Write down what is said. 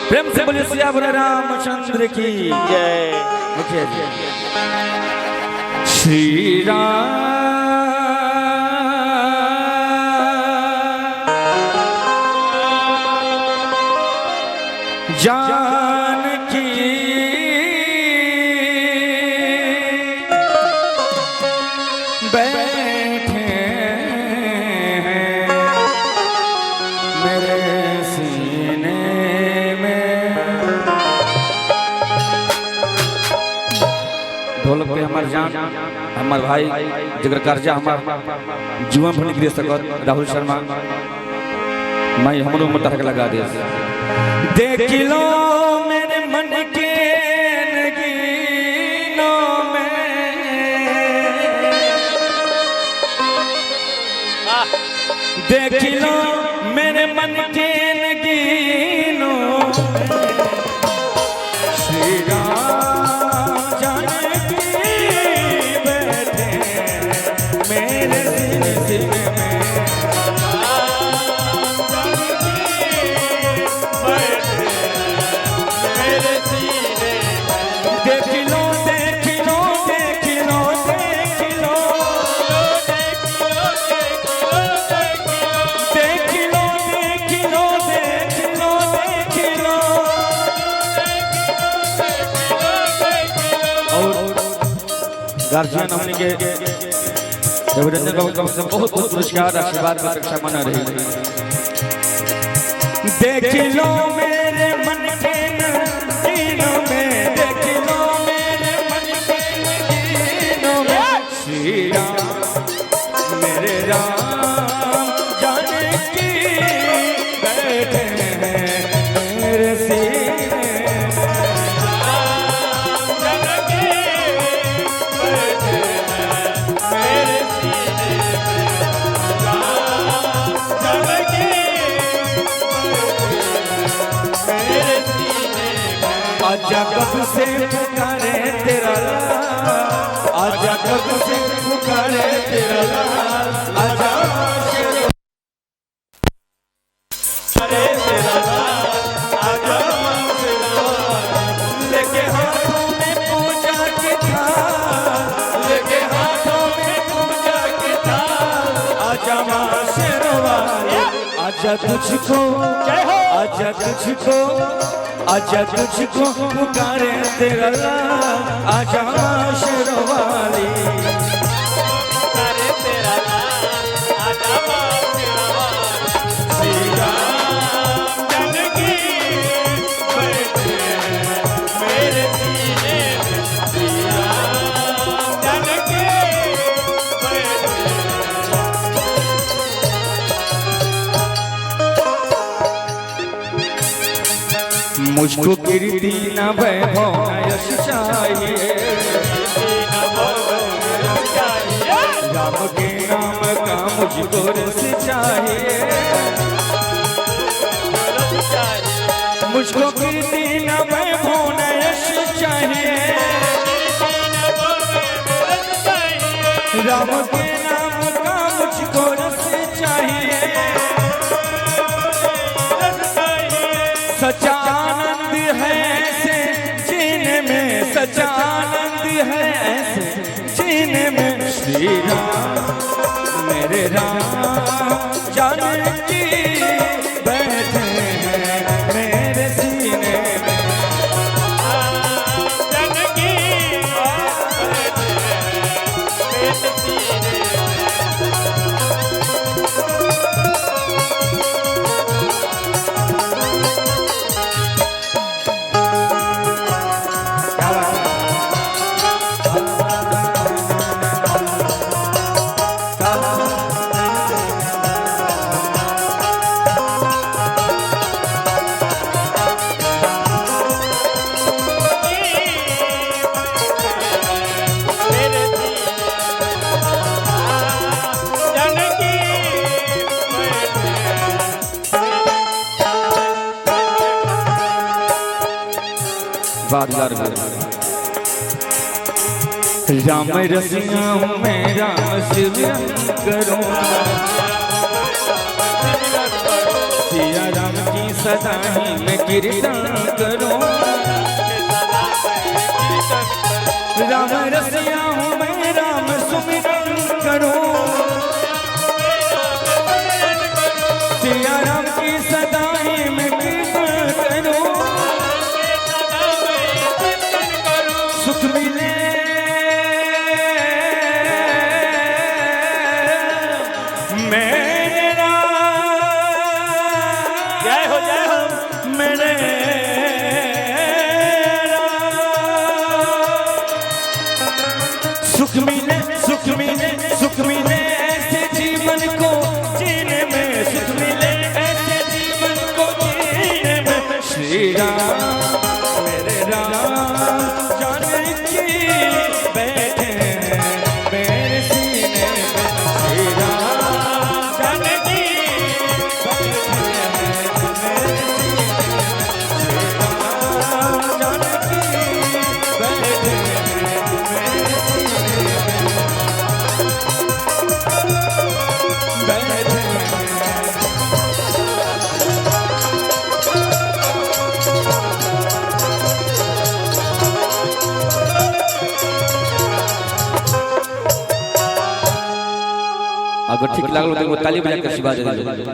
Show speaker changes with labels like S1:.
S1: प्रेम से बोलिए सियावर रामचंद्र की जय। मुखिया जी श्री राम जानकी बैठे हैं मेरे सीने में। ढोलक पे हमारे जान हमारे भाई जगर कर्जा हमार जुआ भनी गिरे सकत राहुल शर्मा मैं हमरो उम्र तक लगा दे। देख लो मेरे मन के नगीनों में देख लो मेरे मन के नगीनों में श्री राम जानकी बैठे मेरे सीने में। गार्जियन हमने के रविरंजन बाबू से बहुत बहुत पुरस्कार आशीर्वाद में रक्षा मना रही। देख लो मेरे मन के नगीनों में देख लो मेरे मन के नगीनों में श्री राम मेरे राम जानकी बैठे हैं मेरे सीने। आजा कब से पुकारे तेरा लाल आजा कब से पुकारे तेरा लाल आजा तेरा लाल आजा लेके हाथों में पूजा के थाल लेके हाथों में पूजा के थाल आजा मां शेरवाली आजा तुझको आजा तुझको आजा तुझको पुकारे तेरा लाल आजा शेरवाली पुकारे तेरा लाल आजा शेरवाली श्री राम जानकी बैठे मेरे सीने में श्री राम जानकी मुझको कीर्ति न वैभव न यश चाहिए राम के नाम का मुझको रस चाहिए। मुझको कीर्ति न वैभव न यश चाहिए राम के नाम का मुझको रस चाहिए। सच्चा आनंद है ऐसे जीने में सच्चा आनंद है ऐसे जीने में श्री राम मेरे राम जानकी बैठे हैं मेरे सीने में। जानकी बैठे मेरे सीने राम रसिया हूँ मैं राम शिव करूँ सिया राम की सदा ही मैं कीर्तन करूं। राम रसिया हूँ मैं राम सुमिरन करूं। सिया राम की सदा ही मैं कीर्तन करूं। सुख मिले मेरा जय हो मेरे सुख मिले ऐसे जीवन को जीने में। सुख मिले ऐसे जीवन को जीने में। श्री राम मेरे राम जानकी बैठे मेरे सीने में। श्री राम जानकी बैठे मेरे सीने में। श्री राम जानकी बैठे मेरे सीने अगर ठीक लागल तो ताली बजा के आशीर्वाद दे दीजिए।